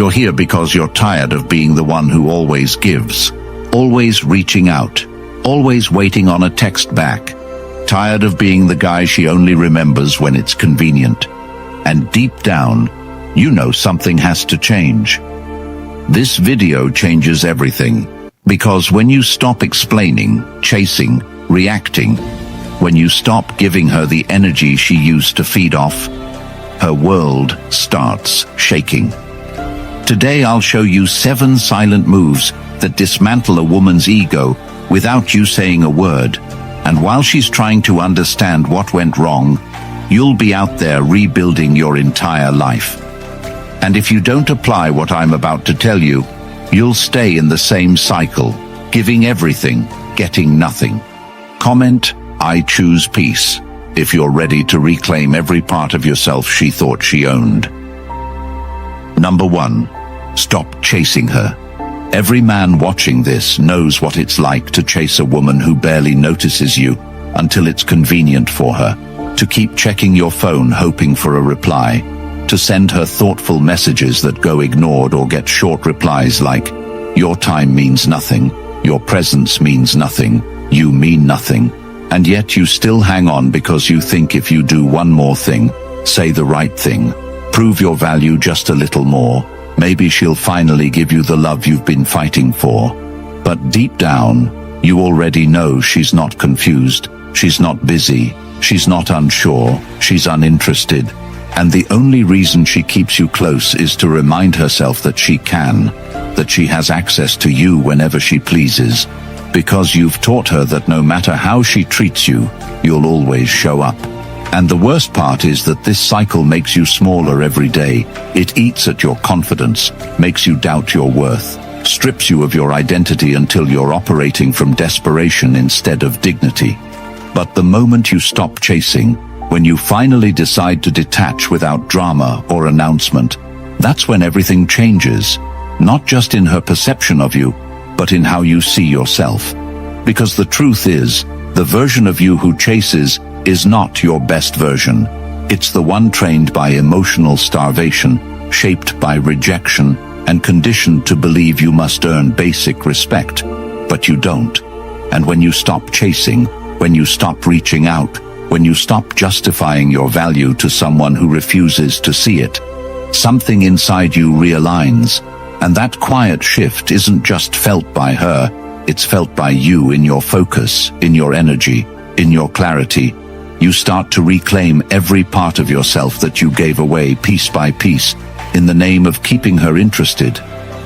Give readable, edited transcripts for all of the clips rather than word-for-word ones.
You're here because you're tired of being the one who always gives, always reaching out, always waiting on a text back. Tired of being the guy she only remembers when it's convenient. And deep down, you know something has to change. This video changes everything. Because when you stop explaining, chasing, reacting, when you stop giving her the energy she used to feed off, her world starts shaking. Today I'll show you 7 silent moves that dismantle a woman's ego without you saying a word. And while she's trying to understand what went wrong, you'll be out there rebuilding your entire life. And if you don't apply what I'm about to tell you, you'll stay in the same cycle, giving everything, getting nothing. Comment, "I choose peace," if you're ready to reclaim every part of yourself she thought she owned. Number 1. Stop chasing her. Every man watching this knows what it's like to chase a woman who barely notices you until it's convenient for her, to keep checking your phone hoping for a reply, to send her thoughtful messages that go ignored or get short replies like, "Your time means nothing, your presence means nothing, you mean nothing," and yet you still hang on because you think if you do one more thing, say the right thing, prove your value just a little more, maybe she'll finally give you the love you've been fighting for. But deep down, you already know she's not confused, she's not busy, she's not unsure, she's uninterested. And the only reason she keeps you close is to remind herself that she can, that she has access to you whenever she pleases, because you've taught her that no matter how she treats you, you'll always show up. And the worst part is that this cycle makes you smaller every day. It eats at your confidence, makes you doubt your worth, strips you of your identity until you're operating from desperation instead of dignity. But the moment you stop chasing, when you finally decide to detach without drama or announcement, that's when everything changes, not just in her perception of you, but in how you see yourself. Because the truth is, the version of you who chases is not your best version. It's the one trained by emotional starvation, shaped by rejection, and conditioned to believe you must earn basic respect. But you don't. And when you stop chasing, when you stop reaching out, when you stop justifying your value to someone who refuses to see it, something inside you realigns. And that quiet shift isn't just felt by her, it's felt by you in your focus, in your energy, in your clarity. You start to reclaim every part of yourself that you gave away piece by piece, in the name of keeping her interested.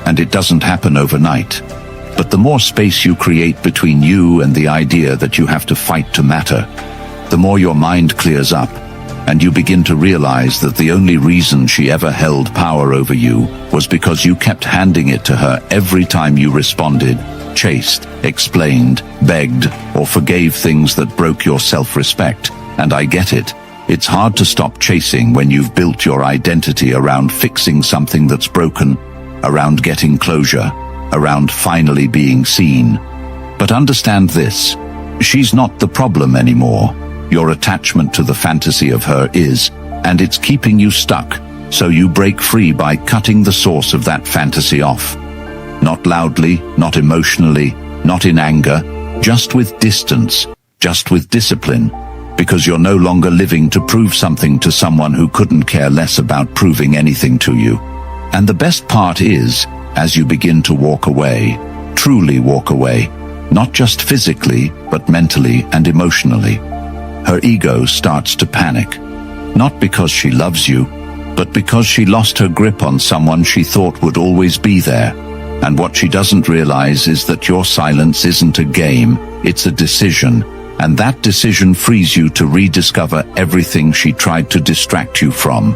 And it doesn't happen overnight. But the more space you create between you and the idea that you have to fight to matter, the more your mind clears up, and you begin to realize that the only reason she ever held power over you was because you kept handing it to her every time you responded, chased, explained, begged, or forgave things that broke your self-respect. And I get it. It's hard to stop chasing when you've built your identity around fixing something that's broken, around getting closure, around finally being seen. But understand this, she's not the problem anymore. Your attachment to the fantasy of her is, and it's keeping you stuck, so you break free by cutting the source of that fantasy off. Not loudly, not emotionally, not in anger, just with distance, just with discipline, because you're no longer living to prove something to someone who couldn't care less about proving anything to you. And the best part is, as you begin to walk away, truly walk away, not just physically, but mentally and emotionally, her ego starts to panic. Not because she loves you, but because she lost her grip on someone she thought would always be there. And what she doesn't realize is that your silence isn't a game, it's a decision. And that decision frees you to rediscover everything she tried to distract you from.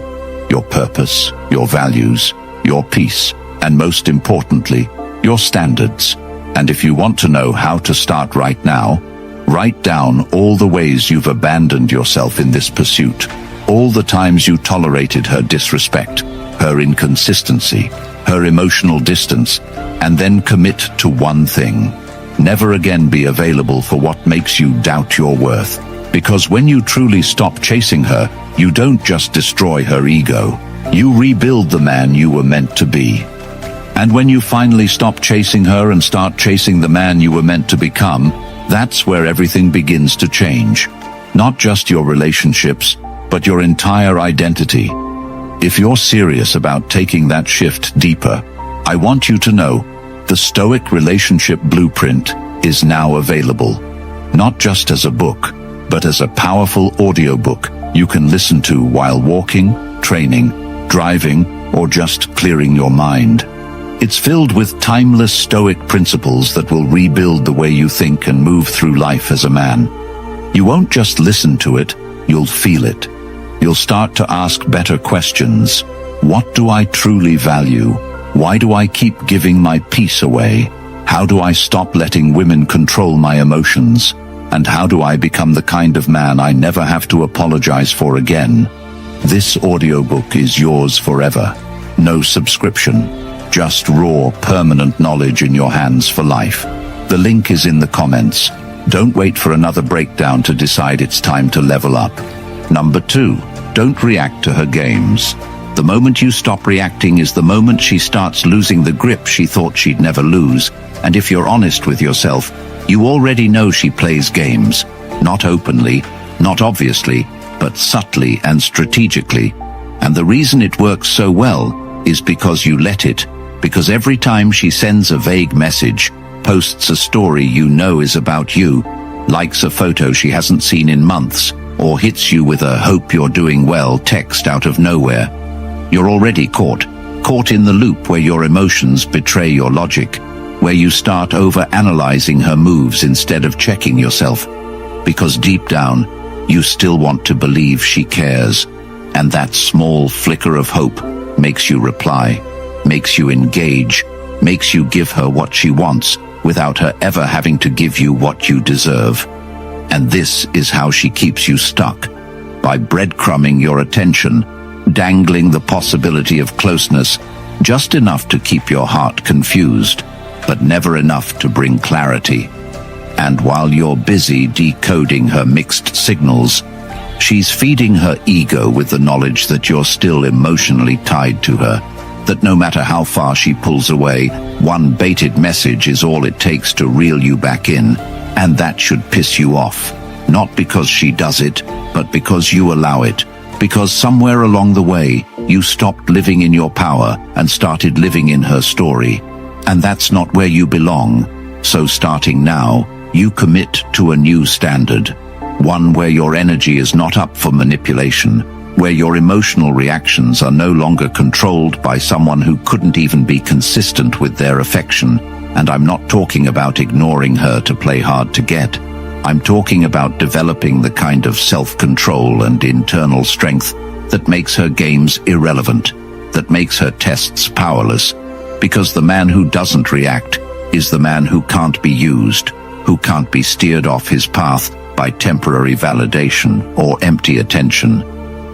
Your purpose, your values, your peace, and most importantly, your standards. And if you want to know how to start right now, write down all the ways you've abandoned yourself in this pursuit, all the times you tolerated her disrespect, her inconsistency, her emotional distance, and then commit to one thing. Never again be available for what makes you doubt your worth. Because when you truly stop chasing her, you don't just destroy her ego, You rebuild the man you were meant to be. And when you finally stop chasing her and start chasing the man you were meant to become, that's where everything begins to change. Not just your relationships, but your entire identity. If you're serious about taking that shift deeper, I want you to know the Stoic Relationship Blueprint is now available. Not just as a book, but as a powerful audiobook you can listen to while walking, training, driving, or just clearing your mind. It's filled with timeless Stoic principles that will rebuild the way you think and move through life as a man. You won't just listen to it, you'll feel it. You'll start to ask better questions. What do I truly value? Why do I keep giving my peace away? How do I stop letting women control my emotions? And how do I become the kind of man I never have to apologize for again? This audiobook is yours forever. No subscription. Just raw, permanent knowledge in your hands for life. The link is in the comments. Don't wait for another breakdown to decide it's time to level up. Number 2, don't react to her games. The moment you stop reacting is the moment she starts losing the grip she thought she'd never lose. And if you're honest with yourself, you already know she plays games. Not openly, not obviously, but subtly and strategically. And the reason it works so well is because you let it. Because every time she sends a vague message, posts a story you know is about you, likes a photo she hasn't seen in months, or hits you with a "hope you're doing well" text out of nowhere, you're already caught in the loop where your emotions betray your logic, where you start over-analyzing her moves instead of checking yourself. Because deep down, you still want to believe she cares, and that small flicker of hope makes you reply, makes you engage, makes you give her what she wants without her ever having to give you what you deserve. And this is how she keeps you stuck, by breadcrumbing your attention, dangling the possibility of closeness, just enough to keep your heart confused, but never enough to bring clarity. And while you're busy decoding her mixed signals, she's feeding her ego with the knowledge that you're still emotionally tied to her, that no matter how far she pulls away, one baited message is all it takes to reel you back in, and that should piss you off. Not because she does it, but because you allow it. Because somewhere along the way, you stopped living in your power and started living in her story. And that's not where you belong. So starting now, you commit to a new standard. One where your energy is not up for manipulation, where your emotional reactions are no longer controlled by someone who couldn't even be consistent with their affection. And I'm not talking about ignoring her to play hard to get. I'm talking about developing the kind of self-control and internal strength that makes her games irrelevant, that makes her tests powerless. Because the man who doesn't react is the man who can't be used, who can't be steered off his path by temporary validation or empty attention.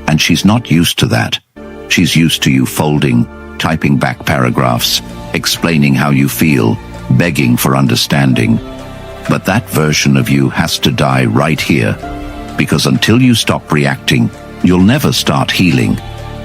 And she's not used to that. She's used to you folding, typing back paragraphs, explaining how you feel, begging for understanding. But that version of you has to die right here, because until you stop reacting, you'll never start healing.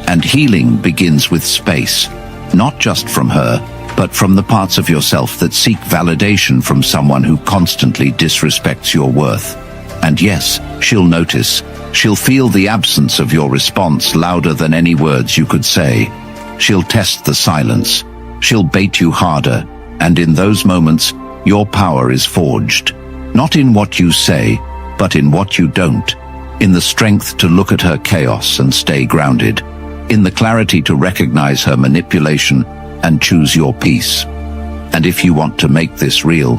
And healing begins with space, not just from her, but from the parts of yourself that seek validation from someone who constantly disrespects your worth. And yes, she'll notice. She'll feel the absence of your response louder than any words you could say. She'll test the silence. She'll bait you harder. And in those moments, your power is forged. Not in what you say, but in what you don't. In the strength to look at her chaos and stay grounded. In the clarity to recognize her manipulation and choose your peace. And if you want to make this real,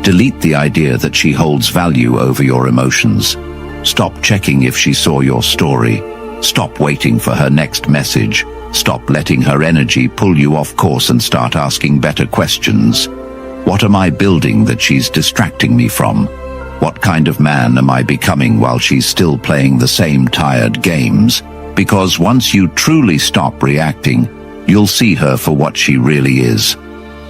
delete the idea that she holds value over your emotions. Stop checking if she saw your story. Stop waiting for her next message. Stop letting her energy pull you off course and start asking better questions. What am I building that she's distracting me from? What kind of man am I becoming while she's still playing the same tired games? Because once you truly stop reacting, you'll see her for what she really is.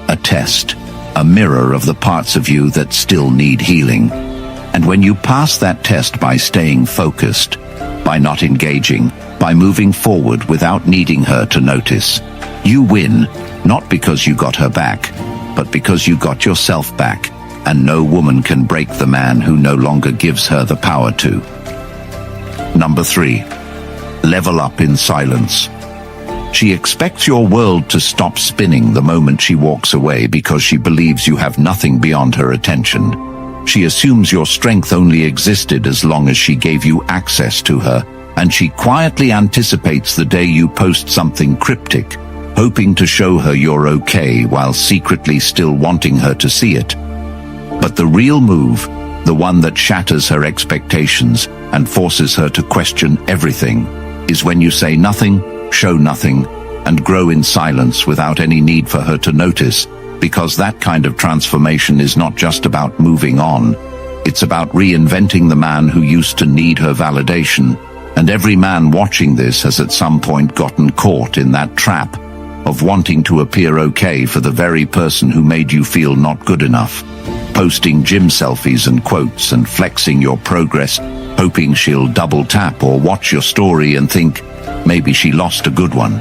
A test, a mirror of the parts of you that still need healing. And when you pass that test by staying focused, by not engaging, by moving forward without needing her to notice. You win, not because you got her back, but because you got yourself back, and no woman can break the man who no longer gives her the power to. Number 3. Level up in silence. She expects your world to stop spinning the moment she walks away because she believes you have nothing beyond her attention. She assumes your strength only existed as long as she gave you access to her, and she quietly anticipates the day you post something cryptic, hoping to show her you're okay while secretly still wanting her to see it. But the real move, the one that shatters her expectations and forces her to question everything, is when you say nothing, show nothing, and grow in silence without any need for her to notice, because that kind of transformation is not just about moving on. It's about reinventing the man who used to need her validation, and every man watching this has at some point gotten caught in that trap of wanting to appear okay for the very person who made you feel not good enough, posting gym selfies and quotes and flexing your progress, hoping she'll double tap or watch your story and think, maybe she lost a good one.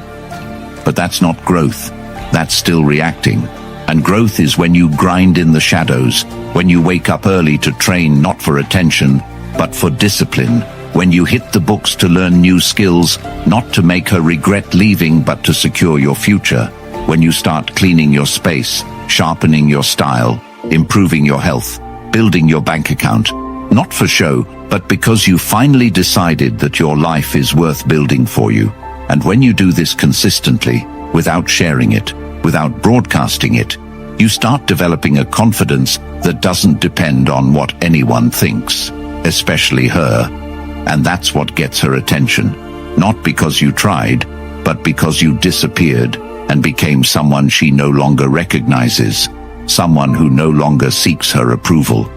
But that's not growth, that's still reacting. And growth is when you grind in the shadows, when you wake up early to train not for attention, but for discipline, when you hit the books to learn new skills, not to make her regret leaving but to secure your future, when you start cleaning your space, sharpening your style, improving your health, building your bank account, not for show, but because you finally decided that your life is worth building for you. And when you do this consistently, without sharing it, without broadcasting it, you start developing a confidence that doesn't depend on what anyone thinks, especially her. And that's what gets her attention, not because you tried, but because you disappeared and became someone she no longer recognizes, someone who no longer seeks her approval.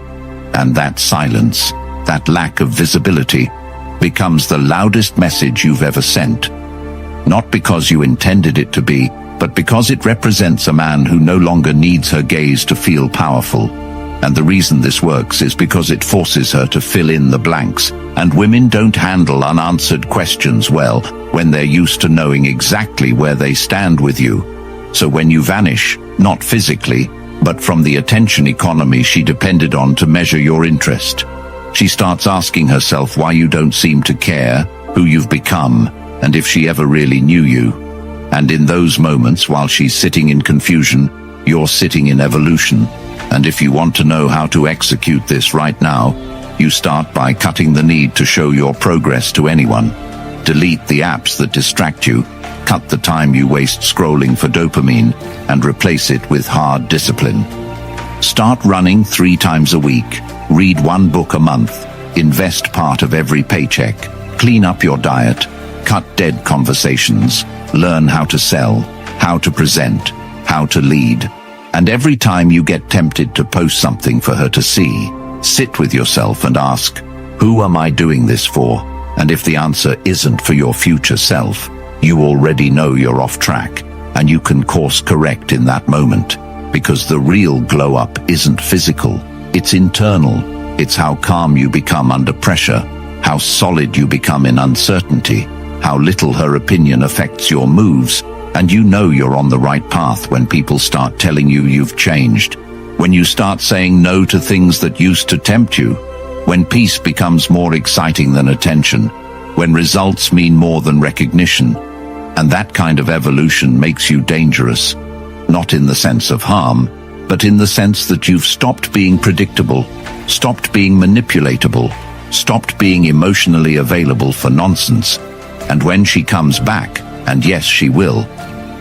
And that silence, that lack of visibility, becomes the loudest message you've ever sent. Not because you intended it to be, but because it represents a man who no longer needs her gaze to feel powerful. And the reason this works is because it forces her to fill in the blanks, and women don't handle unanswered questions well when they're used to knowing exactly where they stand with you. So when you vanish, not physically, but from the attention economy she depended on to measure your interest, she starts asking herself why you don't seem to care, who you've become, and if she ever really knew you. And in those moments, while she's sitting in confusion, you're sitting in evolution. And if you want to know how to execute this right now, you start by cutting the need to show your progress to anyone. Delete the apps that distract you, cut the time you waste scrolling for dopamine, and replace it with hard discipline. Start running 3 times a week, read 1 book a month, invest part of every paycheck, clean up your diet, cut dead conversations, learn how to sell, how to present, how to lead. And every time you get tempted to post something for her to see, sit with yourself and ask, who am I doing this for? And if the answer isn't for your future self, you already know you're off track, and you can course correct in that moment. Because the real glow up isn't physical, it's internal. It's how calm you become under pressure, how solid you become in uncertainty, how little her opinion affects your moves, and you know you're on the right path when people start telling you you've changed, when you start saying no to things that used to tempt you, when peace becomes more exciting than attention, when results mean more than recognition. And that kind of evolution makes you dangerous, not in the sense of harm, but in the sense that you've stopped being predictable, stopped being manipulatable, stopped being emotionally available for nonsense. And when she comes back, and yes, she will,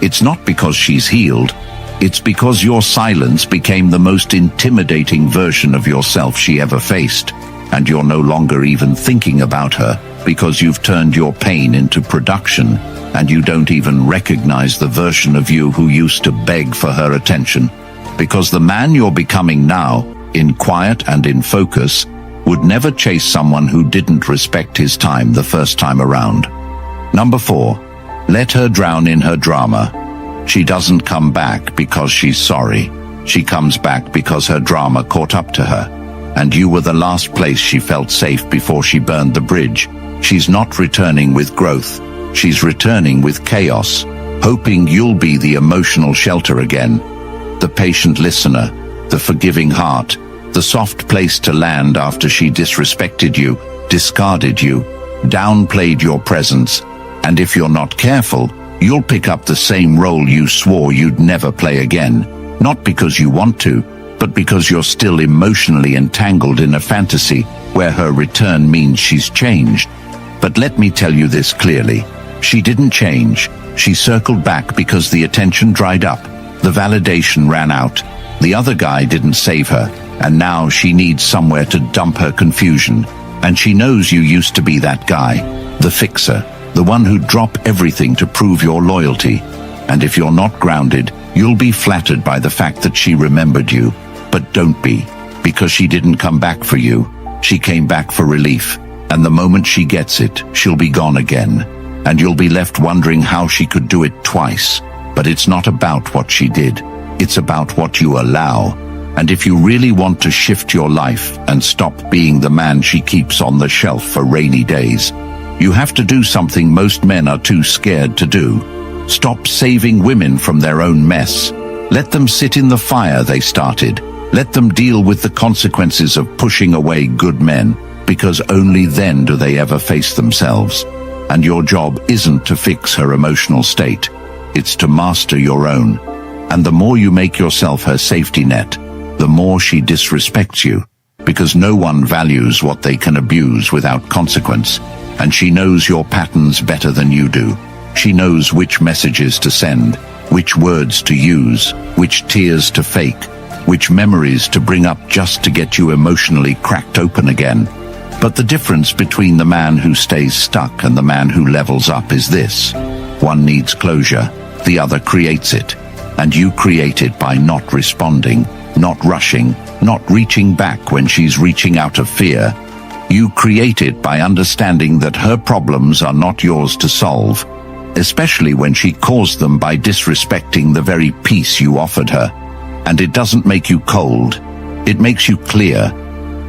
it's not because she's healed, it's because your silence became the most intimidating version of yourself she ever faced, and you're no longer even thinking about her because you've turned your pain into production, and you don't even recognize the version of you who used to beg for her attention, because the man you're becoming now, in quiet and in focus, would never chase someone who didn't respect his time the first time around. Number 4. Let her drown in her drama. She doesn't come back because she's sorry. She comes back because her drama caught up to her, and you were the last place she felt safe before she burned the bridge. She's not returning with growth. She's returning with chaos, hoping you'll be the emotional shelter again, the patient listener, the forgiving heart, the soft place to land after she disrespected you, discarded you, downplayed your presence, and if you're not careful, you'll pick up the same role you swore you'd never play again, not because you want to, but because you're still emotionally entangled in a fantasy where her return means she's changed. But let me tell you this clearly. She didn't change. She circled back because the attention dried up, the validation ran out, the other guy didn't save her, and now she needs somewhere to dump her confusion. And she knows you used to be that guy, the fixer, the one who'd drop everything to prove your loyalty. And if you're not grounded, you'll be flattered by the fact that she remembered you. But don't be, because she didn't come back for you. She came back for relief, and the moment she gets it, she'll be gone again. And you'll be left wondering how she could do it twice. But it's not about what she did. It's about what you allow. And if you really want to shift your life and stop being the man she keeps on the shelf for rainy days, you have to do something most men are too scared to do. Stop saving women from their own mess. Let them sit in the fire they started. Let them deal with the consequences of pushing away good men, because only then do they ever face themselves. And your job isn't to fix her emotional state. It's to master your own. And the more you make yourself her safety net, the more she disrespects you, because no one values what they can abuse without consequence. And she knows your patterns better than you do. She knows which messages to send, which words to use, which tears to fake, which memories to bring up just to get you emotionally cracked open again. But the difference between the man who stays stuck and the man who levels up is this. One needs closure, the other creates it. And you create it by not responding, not rushing, not reaching back when she's reaching out of fear. You create it by understanding that her problems are not yours to solve, especially when she caused them by disrespecting the very peace you offered her. And it doesn't make you cold. It makes you clear.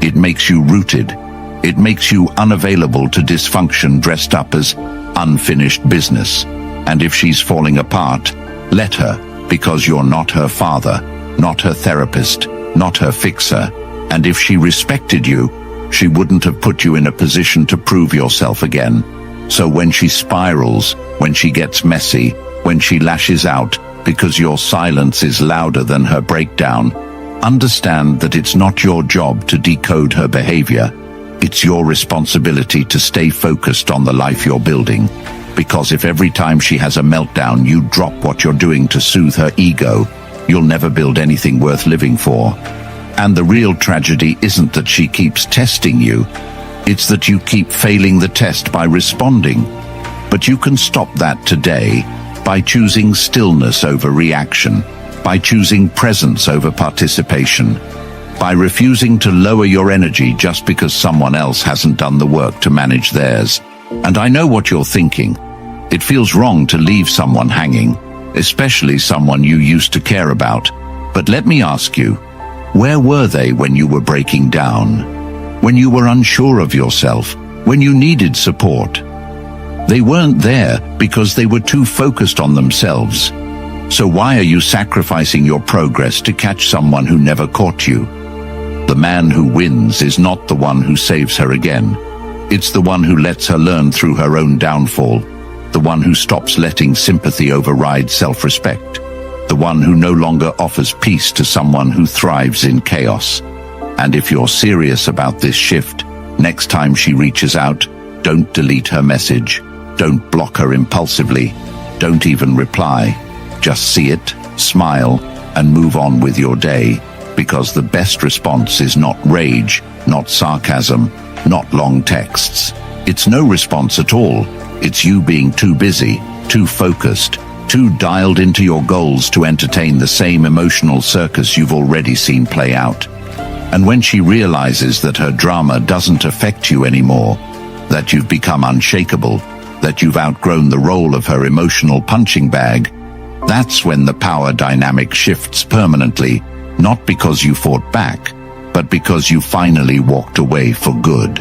It makes you rooted. It makes you unavailable to dysfunction dressed up as unfinished business. And if she's falling apart, let her, because you're not her father, not her therapist, not her fixer. And if she respected you, she wouldn't have put you in a position to prove yourself again. So when she spirals, when she gets messy, when she lashes out because your silence is louder than her breakdown, understand that it's not your job to decode her behavior. It's your responsibility to stay focused on the life you're building. Because if every time she has a meltdown you drop what you're doing to soothe her ego, you'll never build anything worth living for. And the real tragedy isn't that she keeps testing you, it's that you keep failing the test by responding. But you can stop that today by choosing stillness over reaction, by choosing presence over participation, by refusing to lower your energy just because someone else hasn't done the work to manage theirs. And I know what you're thinking. It feels wrong to leave someone hanging, especially someone you used to care about. But let me ask you, where were they when you were breaking down? When you were unsure of yourself? When you needed support? They weren't there because they were too focused on themselves. So why are you sacrificing your progress to catch someone who never caught you? The man who wins is not the one who saves her again. It's the one who lets her learn through her own downfall. The one who stops letting sympathy override self-respect. The one who no longer offers peace to someone who thrives in chaos. And if you're serious about this shift, next time she reaches out, don't delete her message. Don't block her impulsively. Don't even reply. Just see it, smile, and move on with your day. Because the best response is not rage, not sarcasm, not long texts. It's no response at all. It's you being too busy, too focused, too dialed into your goals to entertain the same emotional circus you've already seen play out. And when she realizes that her drama doesn't affect you anymore, that you've become unshakable, that you've outgrown the role of her emotional punching bag, that's when the power dynamic shifts permanently, not because you fought back, but because you finally walked away for good.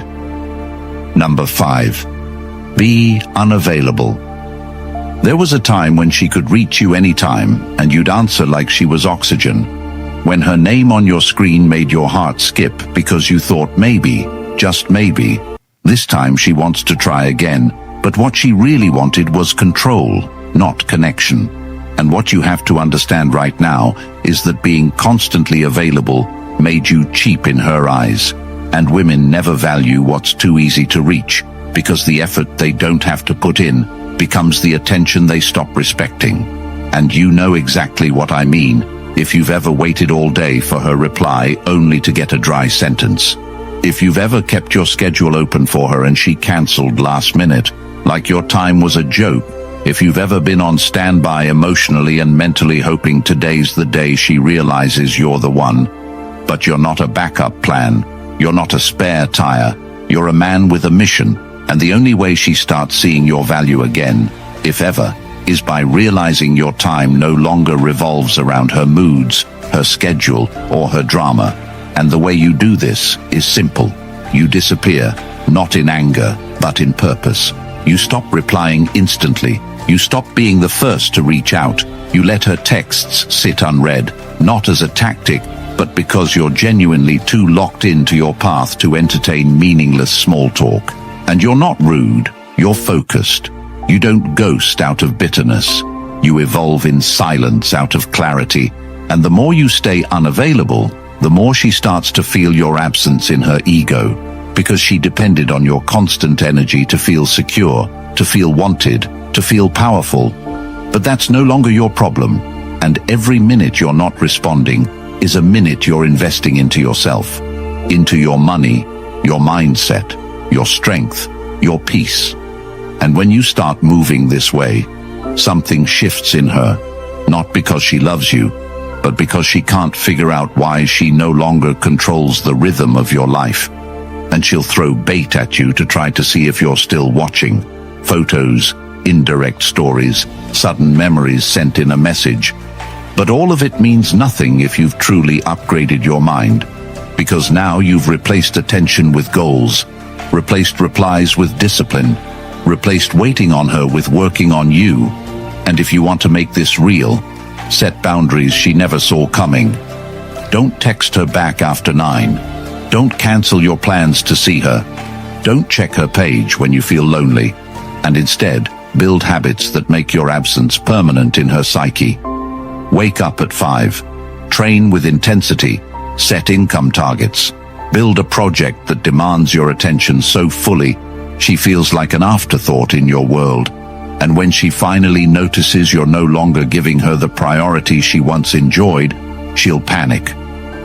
Number 5. Be unavailable. There was a time when she could reach you anytime, and you'd answer like she was oxygen. When her name on your screen made your heart skip because you thought maybe, just maybe, this time she wants to try again. But what she really wanted was control, not connection. And what you have to understand right now is that being constantly available made you cheap in her eyes. And women never value what's too easy to reach, because the effort they don't have to put in becomes the attention they stop respecting. And you know exactly what I mean if you've ever waited all day for her reply only to get a dry sentence. If you've ever kept your schedule open for her and she cancelled last minute, like your time was a joke. If you've ever been on standby emotionally and mentally hoping today's the day she realizes you're the one, but you're not a backup plan, you're not a spare tire, you're a man with a mission, and the only way she starts seeing your value again, if ever, is by realizing your time no longer revolves around her moods, her schedule, or her drama. And the way you do this is simple. You disappear, not in anger, but in purpose. You stop replying instantly. You stop being the first to reach out. You let her texts sit unread, not as a tactic, but because you're genuinely too locked into your path to entertain meaningless small talk. And you're not rude, you're focused. You don't ghost out of bitterness. You evolve in silence out of clarity. And the more you stay unavailable, the more she starts to feel your absence in her ego, because she depended on your constant energy to feel secure, to feel wanted, to feel powerful. But that's no longer your problem, and every minute you're not responding is a minute you're investing into yourself, into your money, your mindset, your strength, your peace. And when you start moving this way, something shifts in her, not because she loves you, but because she can't figure out why she no longer controls the rhythm of your life. And she'll throw bait at you to try to see if you're still watching. Photos, indirect stories, sudden memories sent in a message. But all of it means nothing if you've truly upgraded your mind, because now you've replaced attention with goals, replaced replies with discipline, replaced waiting on her with working on you. And if you want to make this real, set boundaries she never saw coming. Don't text her back after 9. Don't cancel your plans to see her. Don't check her page when you feel lonely. And instead, build habits that make your absence permanent in her psyche. Wake up at 5. Train with intensity. Set income targets. Build a project that demands your attention so fully she feels like an afterthought in your world. And when she finally notices you're no longer giving her the priority she once enjoyed, she'll panic.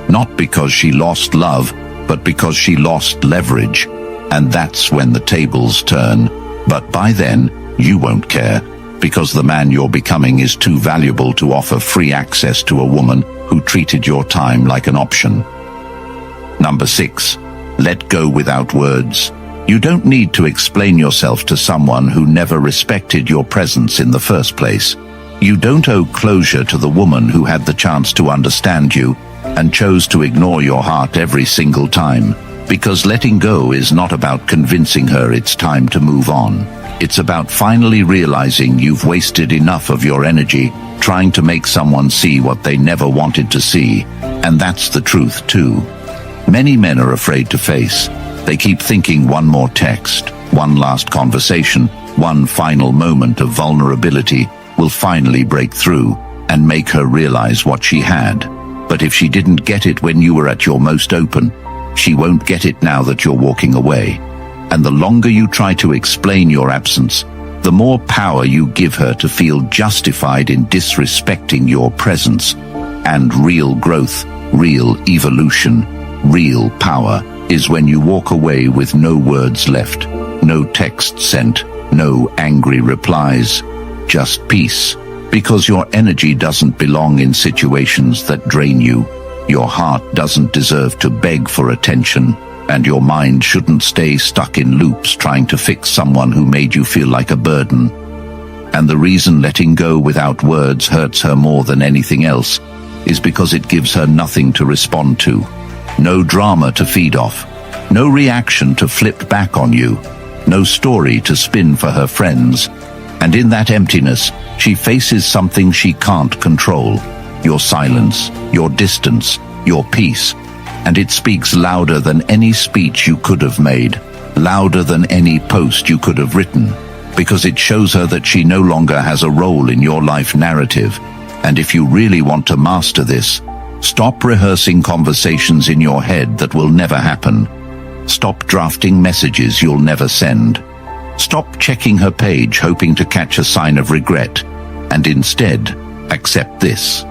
Not because she lost love, but because she lost leverage. And that's when the tables turn. But by then, you won't care, because the man you're becoming is too valuable to offer free access to a woman who treated your time like an option. Number 6. Let go without words. You don't need to explain yourself to someone who never respected your presence in the first place. You don't owe closure to the woman who had the chance to understand you and chose to ignore your heart every single time. Because letting go is not about convincing her it's time to move on. It's about finally realizing you've wasted enough of your energy trying to make someone see what they never wanted to see. And that's the truth too. Many men are afraid to face. They keep thinking one more text, one last conversation, one final moment of vulnerability will finally break through and make her realize what she had. But if she didn't get it when you were at your most open, she won't get it now that you're walking away. And the longer you try to explain your absence, the more power you give her to feel justified in disrespecting your presence. And real growth, real evolution, real power is when you walk away with no words left, no text sent, no angry replies, just peace. Because your energy doesn't belong in situations that drain you. Your heart doesn't deserve to beg for attention, and your mind shouldn't stay stuck in loops trying to fix someone who made you feel like a burden. And the reason letting go without words hurts her more than anything else is because it gives her nothing to respond to. No drama to feed off, no reaction to flip back on you, no story to spin for her friends. And in that emptiness, she faces something she can't control. Your silence, your distance, your peace. And it speaks louder than any speech you could have made, louder than any post you could have written, because it shows her that she no longer has a role in your life narrative. And if you really want to master this, stop rehearsing conversations in your head that will never happen. Stop drafting messages you'll never send. Stop checking her page hoping to catch a sign of regret, and instead, accept this.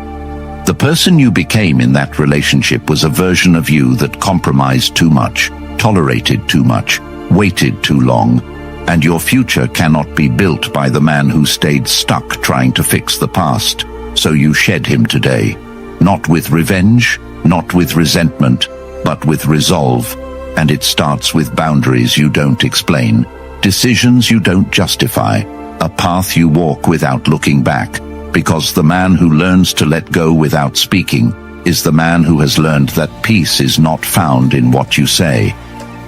The person you became in that relationship was a version of you that compromised too much, tolerated too much, waited too long, and your future cannot be built by the man who stayed stuck trying to fix the past. So you shed him today, not with revenge, not with resentment, but with resolve. And it starts with boundaries you don't explain, decisions you don't justify, a path you walk without looking back, because the man who learns to let go without speaking is the man who has learned that peace is not found in what you say.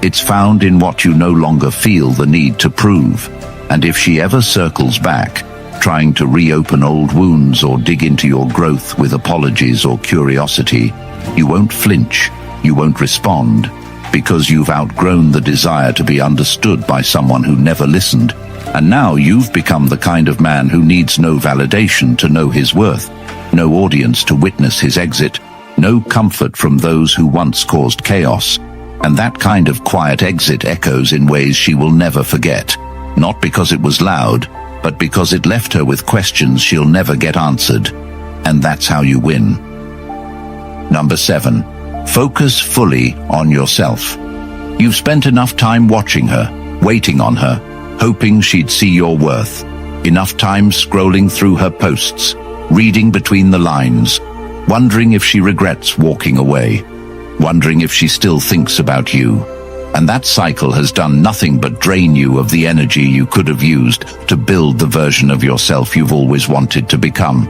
It's found in what you no longer feel the need to prove. And if she ever circles back, trying to reopen old wounds or dig into your growth with apologies or curiosity, you won't flinch, you won't respond, because you've outgrown the desire to be understood by someone who never listened. And now you've become the kind of man who needs no validation to know his worth, no audience to witness his exit, no comfort from those who once caused chaos. And that kind of quiet exit echoes in ways she will never forget, not because it was loud, but because it left her with questions she'll never get answered. And that's how you win. Number 7. Focus fully on yourself. You've spent enough time watching her, waiting on her, hoping she'd see your worth. Enough time scrolling through her posts, reading between the lines, wondering if she regrets walking away, wondering if she still thinks about you. And that cycle has done nothing but drain you of the energy you could have used to build the version of yourself you've always wanted to become.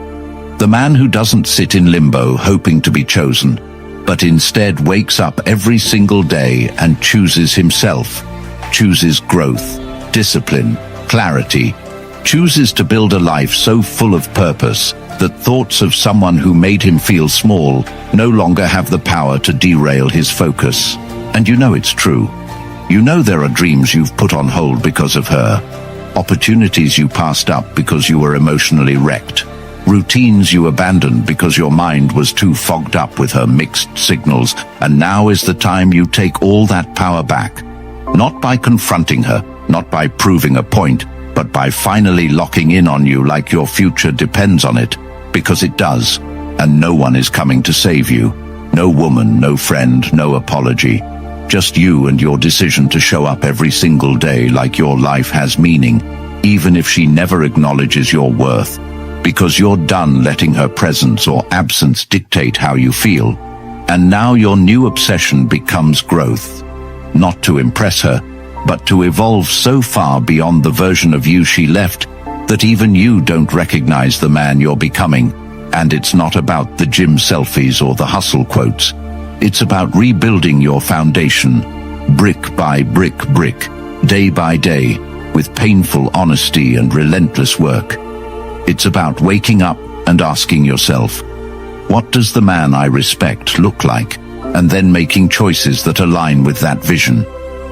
The man who doesn't sit in limbo hoping to be chosen, but instead wakes up every single day and chooses himself, chooses growth, discipline, clarity, chooses to build a life so full of purpose that thoughts of someone who made him feel small no longer have the power to derail his focus. And you know it's true. You know there are dreams you've put on hold because of her, opportunities you passed up because you were emotionally wrecked, routines you abandoned because your mind was too fogged up with her mixed signals. And now is the time you take all that power back, not by confronting her, not by proving a point, but by finally locking in on you like your future depends on it, because it does, and no one is coming to save you. No woman, no friend, no apology. Just you and your decision to show up every single day like your life has meaning, even if she never acknowledges your worth, because you're done letting her presence or absence dictate how you feel. And now your new obsession becomes growth, not to impress her, but to evolve so far beyond the version of you she left that even you don't recognize the man you're becoming. And it's not about the gym selfies or the hustle quotes. It's about rebuilding your foundation, brick by brick, day by day, with painful honesty and relentless work. It's about waking up and asking yourself, what does the man I respect look like? And then making choices that align with that vision.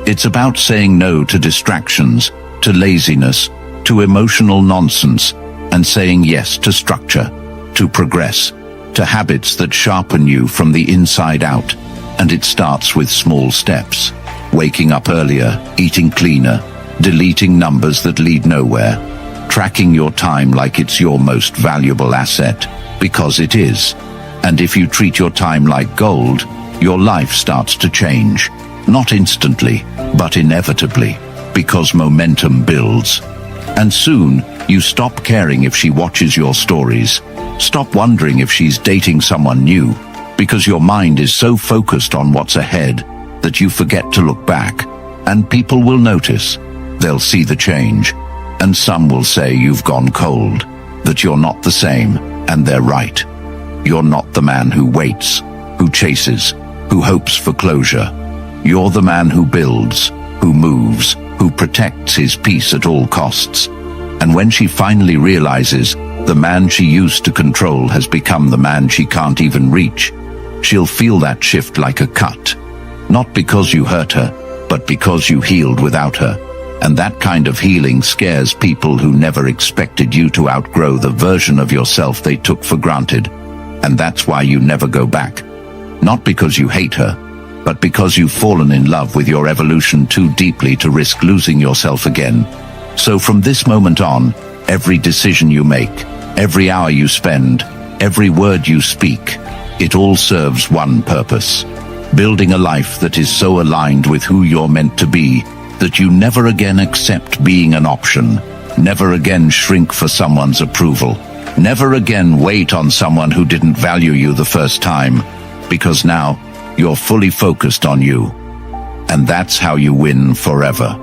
It's about saying no to distractions, to laziness, to emotional nonsense, and saying yes to structure, to progress, to habits that sharpen you from the inside out. And it starts with small steps. Waking up earlier, eating cleaner, deleting numbers that lead nowhere, tracking your time like it's your most valuable asset, because it is. And if you treat your time like gold, your life starts to change. Not instantly, but inevitably, because momentum builds. And soon, you stop caring if she watches your stories. Stop wondering if she's dating someone new, because your mind is so focused on what's ahead that you forget to look back. And people will notice. They'll see the change. And some will say you've gone cold, that you're not the same, and they're right. You're not the man who waits, who chases, who hopes for closure. You're the man who builds, who moves, who protects his peace at all costs. And when she finally realizes the man she used to control has become the man she can't even reach, she'll feel that shift like a cut. Not because you hurt her, but because you healed without her. And that kind of healing scares people who never expected you to outgrow the version of yourself they took for granted. And that's why you never go back. Not because you hate her, but because you've fallen in love with your evolution too deeply to risk losing yourself again. So from this moment on, every decision you make, every hour you spend, every word you speak, it all serves one purpose: building a life that is so aligned with who you're meant to be that you never again accept being an option, never again shrink for someone's approval, never again wait on someone who didn't value you the first time, because now you're fully focused on you. And that's how you win forever.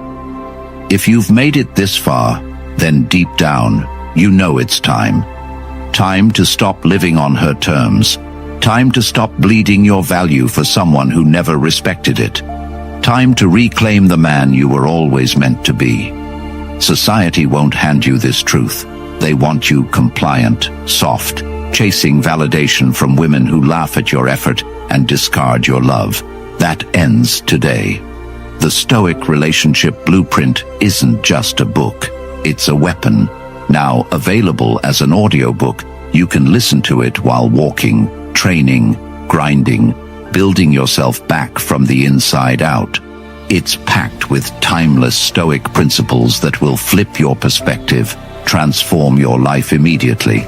If you've made it this far, then deep down, you know it's time. Time to stop living on her terms. Time to stop bleeding your value for someone who never respected it. Time to reclaim the man you were always meant to be. Society won't hand you this truth. They want you compliant, soft, chasing validation from women who laugh at your effort and discard your love. That ends today. The Stoic Relationship Blueprint isn't just a book. It's a weapon. Now available as an audiobook, you can listen to it while walking, training, grinding, building yourself back from the inside out. It's packed with timeless Stoic principles that will flip your perspective, transform your life immediately.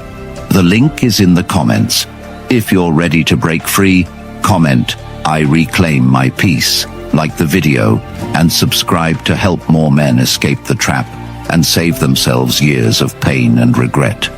The link is in the comments. If you're ready to break free, comment, "I reclaim my peace," like the video, and subscribe to help more men escape the trap and save themselves years of pain and regret.